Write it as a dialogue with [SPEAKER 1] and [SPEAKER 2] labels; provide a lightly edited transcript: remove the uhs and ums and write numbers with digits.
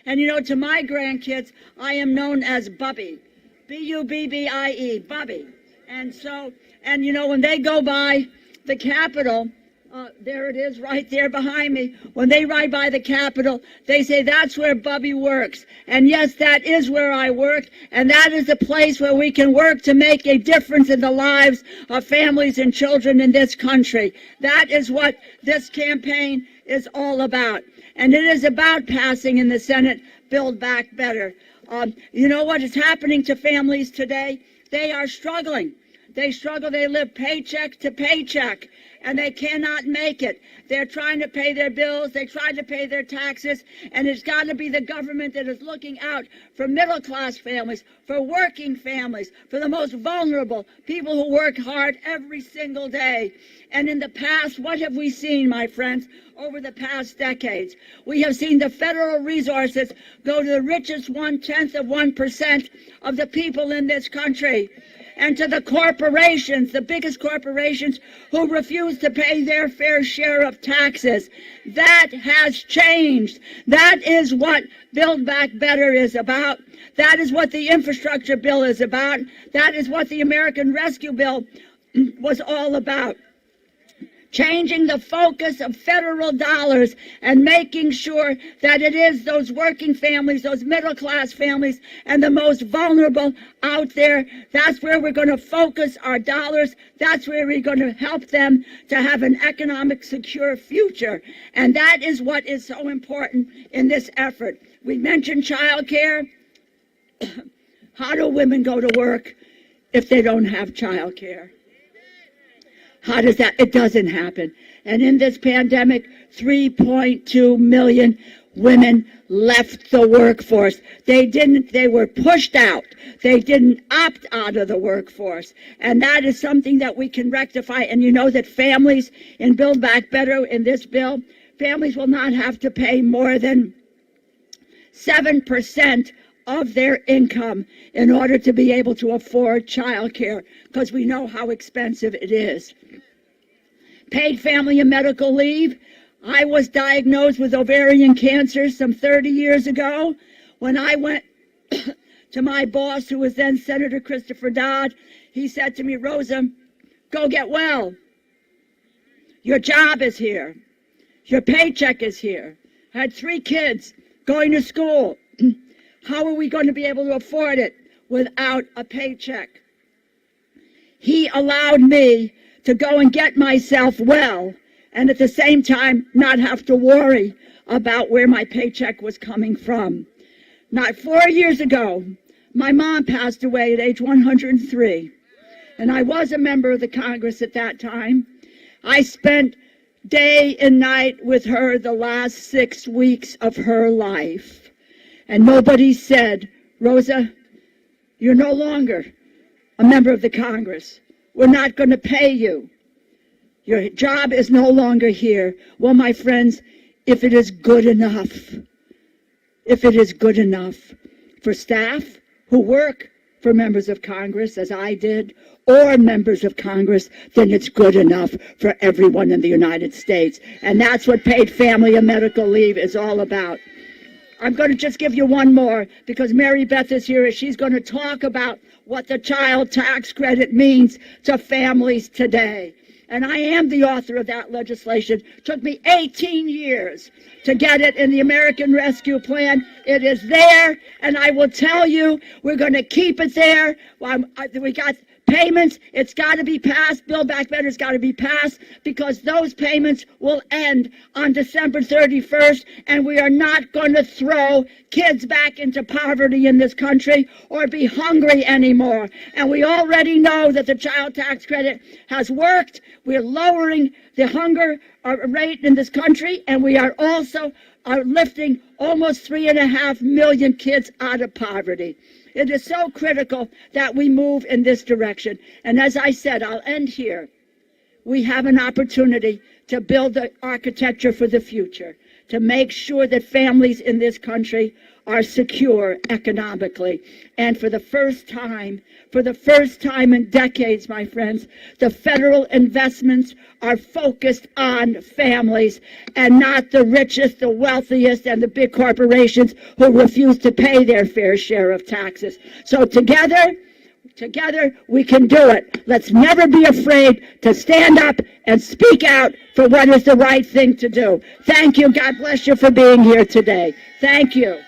[SPEAKER 1] And you know, to my grandkids, I am known as Bubby. B-U-B-B-I-E, Bubby. And so, and you know, when they go by the Capitol, there it is right there behind me. When they ride by the Capitol, they say, that's where Bubby works. And yes, that is where I work. And that is the place where we can work to make a difference in the lives of families and children in this country. That is what this campaign is all about. And it is about passing in the Senate Build Back Better. You know what is happening to families today? They are struggling. They struggle. They live paycheck to paycheck, and they cannot make it. They're trying to pay their bills. They try to pay their taxes, and it's got to be the government that is looking out for middle-class families, for working families, for the most vulnerable, people who work hard every single day. And in the past, what have we seen, my friends, over the past decades? We have seen the federal resources go to the richest 0.1% of the people in this country, and to the corporations, the biggest corporations, who refuse to pay their fair share of taxes. That has changed. That is what Build Back Better is about. That is what the infrastructure bill is about. That is what the American Rescue Bill was all about. Changing the focus of federal dollars and making sure that it is those working families, those middle-class families, and the most vulnerable out there. That's where we're going to focus our dollars. That's where we're going to help them to have an economic, secure future. And that is what is so important in this effort. We mentioned child care. How do women go to work if they don't have child care? How does that? It doesn't happen. And in this pandemic, 3.2 million women left the workforce. They were pushed out. They didn't opt out of the workforce. And that is something that we can rectify. And you know that families in Build Back Better, in this bill, families will not have to pay more than 7% of their income in order to be able to afford child care, because we know how expensive it is. Paid family and medical leave. I was diagnosed with ovarian cancer some 30 years ago. When I went to my boss, who was then Senator Christopher Dodd, he said to me, Rosa, go get well. Your job is here. Your paycheck is here. I had 3 kids going to school. How are we going to be able to afford it without a paycheck? He allowed me to go and get myself well, and at the same time not have to worry about where my paycheck was coming from. Now, 4 years ago, my mom passed away at age 103, and I was a member of the Congress at that time. I spent day and night with her the last 6 weeks of her life, and nobody said, Rosa, you're no longer a member of the Congress. We're not going to pay you. Your job is no longer here. Well, my friends, if it is good enough for staff who work for members of Congress, as I did, or members of Congress, then it's good enough for everyone in the United States. And that's what paid family and medical leave is all about. I'm going to just give you one more, because Mary Beth is here, and she's going to talk about what the child tax credit means to families today. And I am the author of that legislation. It took me 18 years to get it in the American Rescue Plan. It is there, and I will tell you, we're going to keep it there. We got payments. It's got to be passed. Build Back Better's got to be passed, because those payments will end on December 31st, and we are not going to throw kids back into poverty in this country or be hungry anymore. And we already know that the child tax credit has worked. We're lowering the hunger rate in this country, and we are also lifting almost 3.5 million kids out of poverty. It is so critical that we move in this direction. And as I said, I'll end here. We have an opportunity to build the architecture for the future, to make sure that families in this country are secure economically. And for the first time in decades, my friends, the federal investments are focused on families and not the richest, the wealthiest, and the big corporations who refuse to pay their fair share of taxes. So together, we can do it. Let's never be afraid to stand up and speak out for what is the right thing to do. Thank you. God bless you for being here today. Thank you.